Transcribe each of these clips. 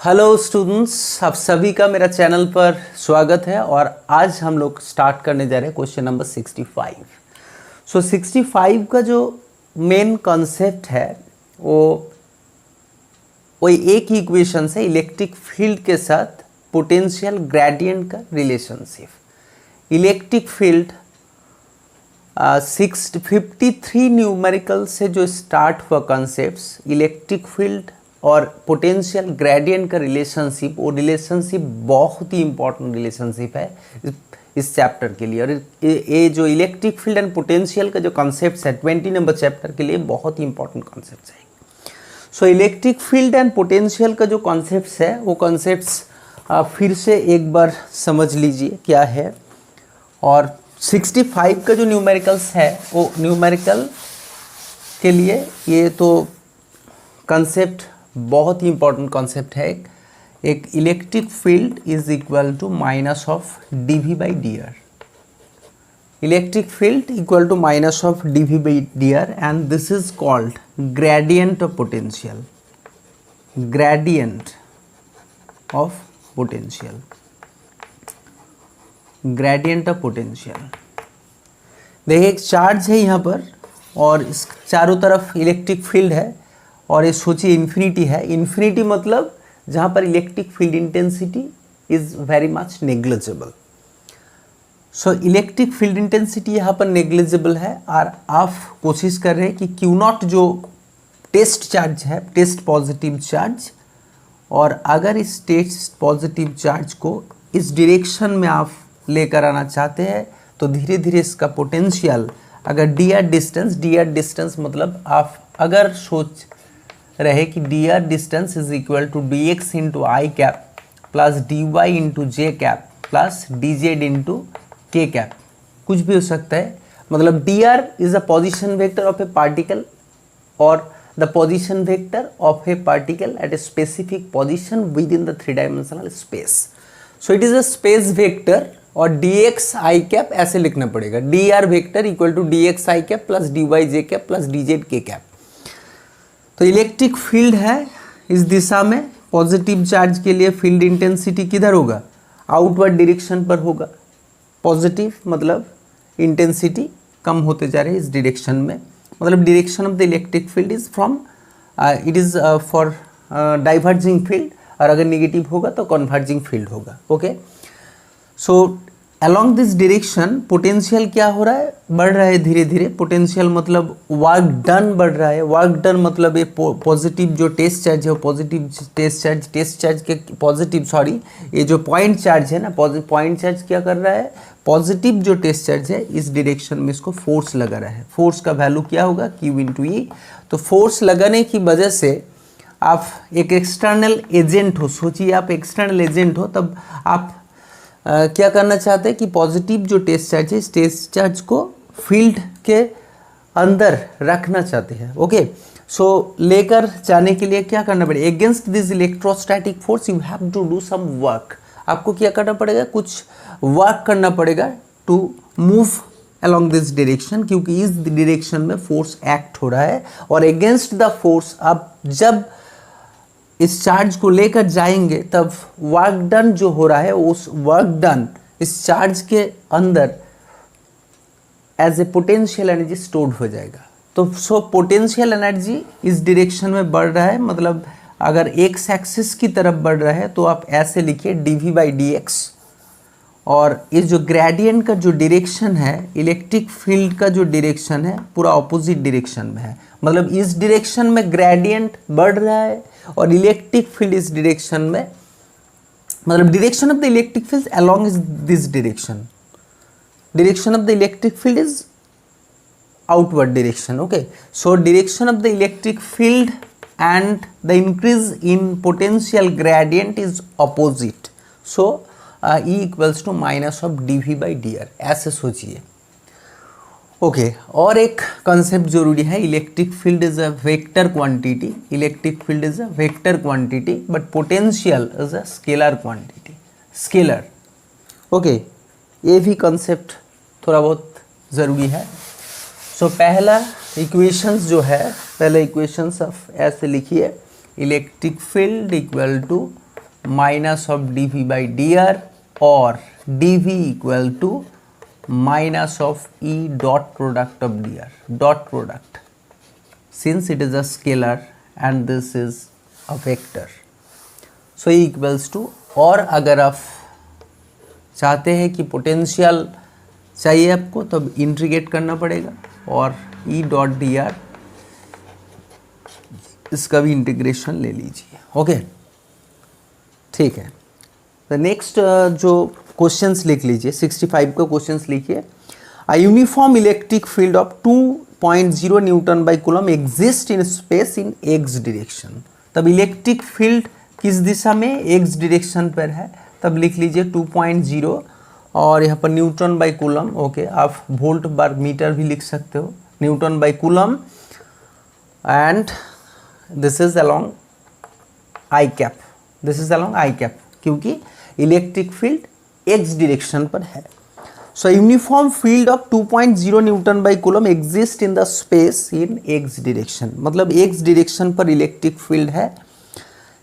Hello students, आप सभी का मेरा चैनल पर स्वागत है। और आज हम लोग स्टार्ट करने जा रहे हैं क्वेश्चन नंबर 65। 65 का जो मेन कॉन्सेप्ट है वो एक ही इक्वेशन से इलेक्ट्रिक फील्ड के साथ पोटेंशियल ग्रेडियंट का रिलेशनशिप। इलेक्ट्रिक फील्ड 53 न्यूमेरिकल से जो स्टार्ट हुआ कॉन्सेप्ट्स, इलेक्ट्रिक फील्ड और पोटेंशियल ग्रेडियंट का रिलेशनशिप, वो रिलेशनशिप बहुत ही इंपॉर्टेंट रिलेशनशिप है इस चैप्टर के लिए। और ये जो इलेक्ट्रिक फील्ड एंड पोटेंशियल का जो कॉन्सेप्ट्स है 20 नंबर चैप्टर के लिए बहुत ही इंपॉर्टेंट कॉन्सेप्ट्स है। सो इलेक्ट्रिक फील्ड एंड पोटेंशियल का जो कॉन्सेप्ट्स है वो कॉन्सेप्ट्स फिर से एक बार समझ लीजिए क्या है। और 65 का जो न्यूमेरिकल्स है वो न्यूमेरिकल के लिए ये तो कॉन्सेप्ट बहुत ही इंपॉर्टेंट कॉन्सेप्ट है। एक electric field is equal to minus of dv by dr। Electric field equal to minus of dv by dr and this is called gradient of potential. Gradient of potential, gradient of potential. देखिए एक charge है यहाँ पर और इस चारों तरफ electric field है और ये सोचिए इन्फिनिटी है। इन्फिनिटी मतलब जहाँ पर electric field intensity is very much negligible. So electric field intensity यहाँ पर नेग्लिजिबल है और आप कोशिश कर रहे हैं कि क्यू नॉट जो टेस्ट चार्ज है, टेस्ट पॉजिटिव चार्ज, और अगर इस टेस्ट पॉजिटिव चार्ज को इस डायरेक्शन में आप लेकर आना चाहते हैं तो धीरे धीरे इसका पोटेंशियल, अगर डी आर डिस्टेंस मतलब आप अगर सोच रहे कि d r distance is equal to D x into i cap plus D y into j cap plus D z into k cap, कुछ भी हो सकता है। मतलब d r is a position vector of a particle और the position vector of a particle at a specific position within the 3 dimensional space. So it is a space vector और d x आई cap ऐसे लिखना पड़ेगा। D R vector equal to D x I cap plus D Y J cap plus D Z K cap. तो electric field है इस दिशा में, positive charge के लिए फील्ड इंटेंसिटी किधर होगा? आउटवर्ड डायरेक्शन पर होगा। पॉजिटिव मतलब इंटेंसिटी कम होते जा रहे हैं इस डायरेक्शन में, मतलब direction of the electric field is from it is for diverging field, और अगर नेगेटिव होगा तो कन्वर्जिंग फील्ड होगा। Okay, so along this direction potential क्या हो रहा है? बढ़ रहा है धीरे धीरे। पोटेंशियल मतलब वर्क डन बढ़ रहा है। वर्क डन मतलब ये पॉजिटिव जो टेस्ट चार्ज है वो पॉजिटिव टेस्ट चार्ज के पॉजिटिव ये जो पॉइंट चार्ज है ना, पॉइंट चार्ज क्या कर रहा है? पॉजिटिव जो टेस्ट चार्ज है इस डायरेक्शन में इसको फोर्स लगा रहा है। फोर्स का वैल्यू क्या होगा? Q इंटू ई। तो फोर्स लगाने की वजह से आप एक एक्सटर्नल एजेंट हो, सोचिए आप एक्सटर्नल एजेंट हो, तब आप क्या करना चाहते हैं कि पॉजिटिव जो टेस्ट चार्ज है इस टेस्ट चार्ज को फील्ड के अंदर रखना चाहते हैं। ओके, सो लेकर जाने के लिए क्या करना पड़ेगा? Against this electrostatic force you have to do some work. आपको क्या करना पड़ेगा? कुछ वर्क करना पड़ेगा to move along this direction, क्योंकि इस डायरेक्शन में फोर्स एक्ट हो रहा है। और अगेंस्ट द फोर्स आप जब इस चार्ज को लेकर जाएंगे तब वर्क डन जो हो रहा है उस वर्क डन इस चार्ज के अंदर as a potential energy stored हो जाएगा। तो सो पोटेंशियल एनर्जी इस डायरेक्शन में बढ़ रहा है, मतलब अगर एक्स एक्सिस की तरफ बढ़ रहा है तो आप ऐसे लिखिए dv बाई डी एक्स। और इस जो ग्रेडियंट का जो डायरेक्शन है, इलेक्ट्रिक फील्ड का जो डायरेक्शन है पूरा ऑपोजिट डायरेक्शन में है, मतलब इस डायरेक्शन में ग्रेडियंट बढ़ रहा है और इलेक्ट्रिक फील्ड इस डायरेक्शन में, मतलब direction of the electric field along is this direction. Direction of the electric field is outward direction. Okay, so direction of the electric field and the increase in potential gradient is opposite. So E equals to minus of dv by dr, ऐसे सोचिए। Okay, और एक concept जरूरी है, electric field is a vector quantity. Electric field is a vector quantity but potential is a scalar quantity, scalar. Okay, ये भी concept थोड़ा बहुत ज़रूरी है। सो पहला इक्वेशंस जो है, पहला इक्वेशंस आप ऐसे लिखिए, electric field equal to minus of d v by d r और d v equal to minus of E dot product of d r, dot product, since it is a scalar and this is a vector, so E equals to, और अगर आप चाहते हैं कि potential चाहिए आपको तब इंटीग्रेट करना पड़ेगा और E डॉट डी आर इसका भी इंटीग्रेशन ले लीजिए। ओके ठीक है। द नेक्स्ट जो क्वेश्चंस लिख लीजिए, 65 का क्वेश्चंस लिखिए। A uniform electric field of 2.0 newton by coulomb exist in space in X direction. तब इलेक्ट्रिक फील्ड किस दिशा में, एक्स डायरेक्शन पर है, तब लिख लीजिए 2.0 और यहाँ पर न्यूटन बाई कूलम। ओके, आप वोल्ट बार मीटर भी लिख सकते हो, newton by coulomb, and this is along I cap, this is along I cap, क्योंकि इलेक्ट्रिक फील्ड एक्स डायरेक्शन पर है। So uniform field of 2.0 newton by coulomb exist in the space in X direction, मतलब X direction पर electric field है।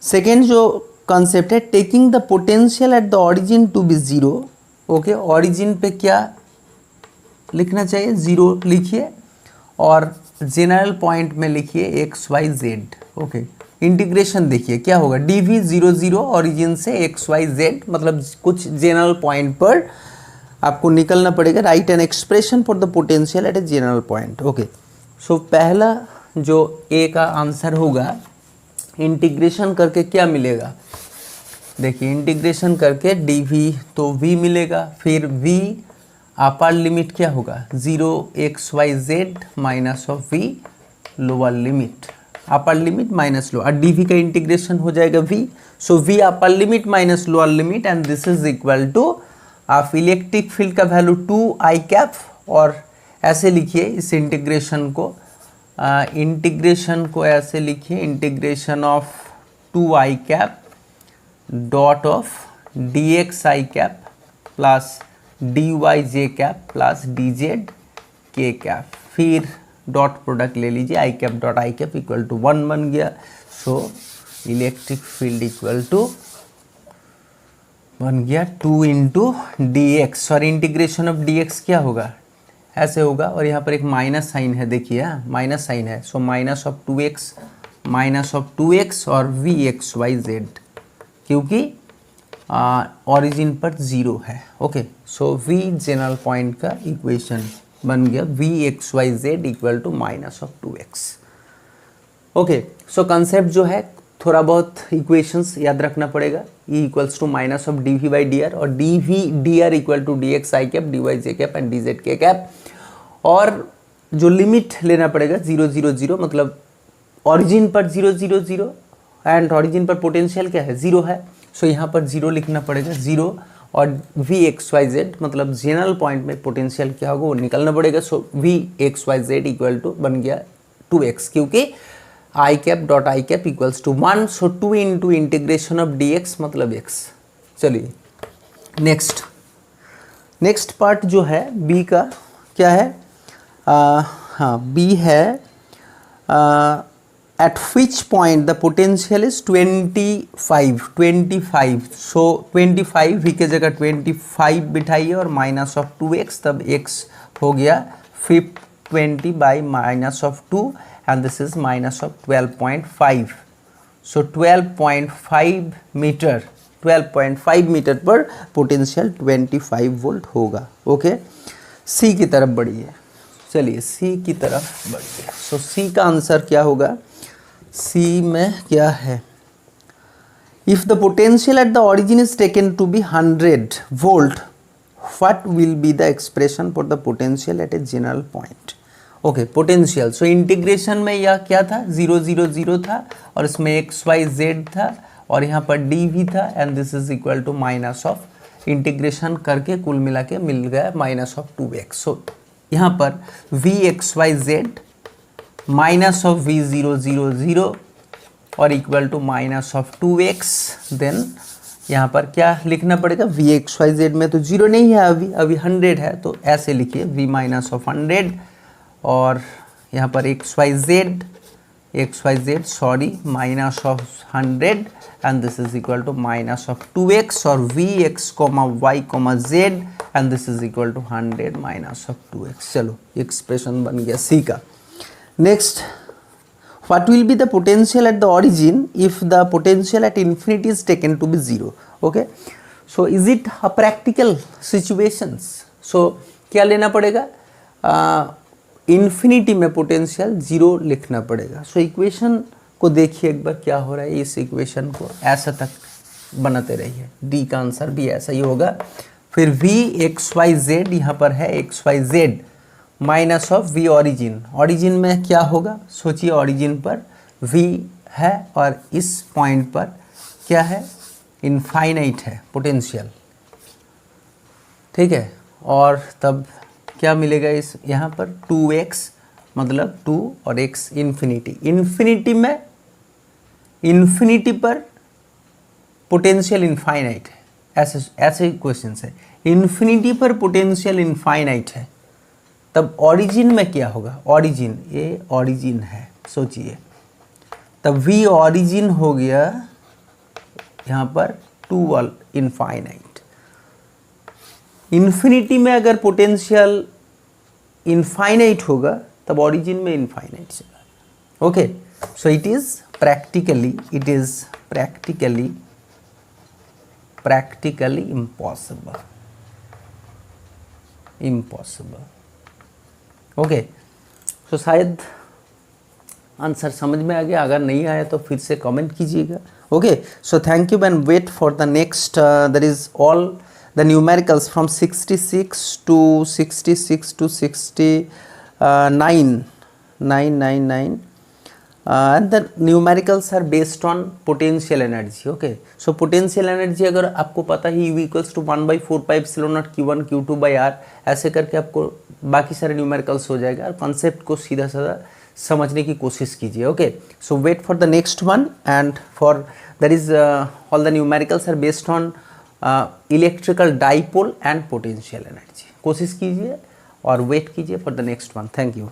Second जो concept है, taking the potential at the origin to be zero. Okay, origin पे क्या लिखना चाहिए, zero लिखिए और जेनरल पॉइंट में लिखिए x Y z. Okay, integration देखिए क्या होगा, डी वी 0 0 ऑरिजिन से एक्स वाई जेड, मतलब कुछ जेनरल पॉइंट पर आपको निकलना पड़ेगा। Right an expression for the potential at a general point. Okay, so पहला जो ए का आंसर होगा, इंटीग्रेशन करके क्या मिलेगा, देखिए इंटीग्रेशन करके डी वी तो वी मिलेगा, फिर वी अपर लिमिट क्या होगा 0 X Y Z minus of V lower limit, upper limit minus lower, D V का इंटीग्रेशन हो जाएगा V, so V upper limit minus lower limit, and this is equal to आप electric field का value 2 I cap, और ऐसे लिखिए इस integration को ऐसे लिखिए, integration of 2 I cap dot of D x I cap plus D Y J cap plus D Z K cap, फिर डॉट प्रोडक्ट ले लीजिए, i cap dot i cap equal to 1 बन गया। So electric field equal to बन गया 2 into d x, और integration of D x क्या होगा, ऐसे होगा, और यहाँ पर एक माइनस साइन है, देखिए माइनस साइन है, सो माइनस ऑफ 2x और वी एक्स वाई जेड, क्योंकि ऑरिजिन पर जीरो है। Okay, so v general point का इक्वेशन बन गया v x Y z equal to minus of 2x। Okay, so concept जो है थोड़ा बहुत इक्वेशंस याद रखना पड़ेगा, E equals to minus of d v by d r, और d v d r equal to D x I cap d Y J cap and d Z K cap, और जो लिमिट लेना पड़ेगा 0 0 0, मतलब origin पर 0 0 0 and origin पर potential क्या है, 0 है, सो यहाँ पर 0 लिखना पड़ेगा, 0, और वी एक्स वाई जेड मतलब जेनरल पॉइंट में पोटेंशियल क्या होगा वो निकलना पड़ेगा। So v x Y z equal to बन गया 2x, क्योंकि i cap dot i cap equals to 1, so 2 into integration of D x मतलब x। चलिए नेक्स्ट पार्ट जो है बी का क्या है, हाँ बी है, at which point the potential is 25, so 25 v के जगह 25 बिठाइए और माइनस ऑफ 2x, तब x हो गया 20 by minus of 2 and this is minus of 12.5, so 12.5 metre पर पोटेंशियल 25 वोल्ट होगा। ओके, सी की तरफ बढ़िए, चलिए सी की तरफ बढ़िए। सो सी का आंसर क्या होगा, सी में क्या है, if the potential at the origin is taken to be 100 volt, what will be the expression for the potential at a general point. Okay, potential, so integration में यह क्या था 0 0 0 था, और इसमें एक्स वाई जेड था, और यहाँ पर डी वी था, and this is equal to minus of, integration करके कुल मिला के मिल गया माइनस ऑफ 2x। सो यहाँ पर V x Y Z minus of V 0 0 0 और equal to minus of 2x, then यहाँ पर क्या लिखना पड़ेगा, वी एक्स वाई जेड में तो 0 नहीं है, अभी 100 है, तो ऐसे लिखिए वी माइनस ऑफ 100, और यहाँ पर X Y Z xyz, sorry, minus of 100, and this is equal to minus of 2x or vx comma y comma z, and this is equal to 100 minus of 2x. चलो expression बन गया C का. Next, what will be the potential at the origin if the potential at infinity is taken to be 0? Okay, so is it a practical situations? So क्या लेना पड़ेगा, infinity में potential 0 लिखना पड़ेगा. सो इक्वेशन को देखिए एक बार क्या हो रहा है. इस इक्वेशन को ऐसा तक बनाते रहिए, डी का आंसर भी ऐसा ही होगा. फिर वी एक्स वाई जेड यहाँ पर है, X Y Z minus of V origin. Origin में क्या होगा, सोचिए ऑरिजिन पर वी है और इस पॉइंट पर क्या है, इनफाइनाइट है पोटेंशियल. ठीक है, और तब क्या मिलेगा इस यहाँ पर 2x मतलब 2 और x इन्फिनिटी. इन्फिनिटी में इन्फिनिटी पर पोटेंशियल इनफाइनाइट है, ऐसे ऐसे क्वेश्चन है. इन्फिनिटी पर पोटेंशियल इनफाइनाइट है, तब ओरिजिन में क्या होगा, ओरिजिन ये ओरिजिन है सोचिए, तब v ओरिजिन हो गया यहाँ पर 2 इनफाइनाइट. इन्फिनिटी में अगर पोटेंशियल इनफाइनाइट होगा तब ओरिजिन में इनफाइनाइट चला. Okay, so it is practically impossible. Okay, so शायद आंसर समझ में आ गया. अगर नहीं आया तो फिर से कमेंट कीजिएगा. Okay, so thank you and wait for the next. That is all the numericals from 66 to 999 and the numericals are based on potential energy. Okay, so potential energy अगर आपको पता ही U equals to 1/4 pi epsilon naught Q1 Q2 by R, ऐसे करके आपको बाकी सारे numericals हो जाएगा. और कॉन्सेप्ट को सीधा साधा समझने की कोशिश कीजिए. Okay, so wait for the next one and for that is all the numericals are based on electrical dipole and potential energy. कोशिश कीजिए और वेट कीजिए for the next one. Thank you.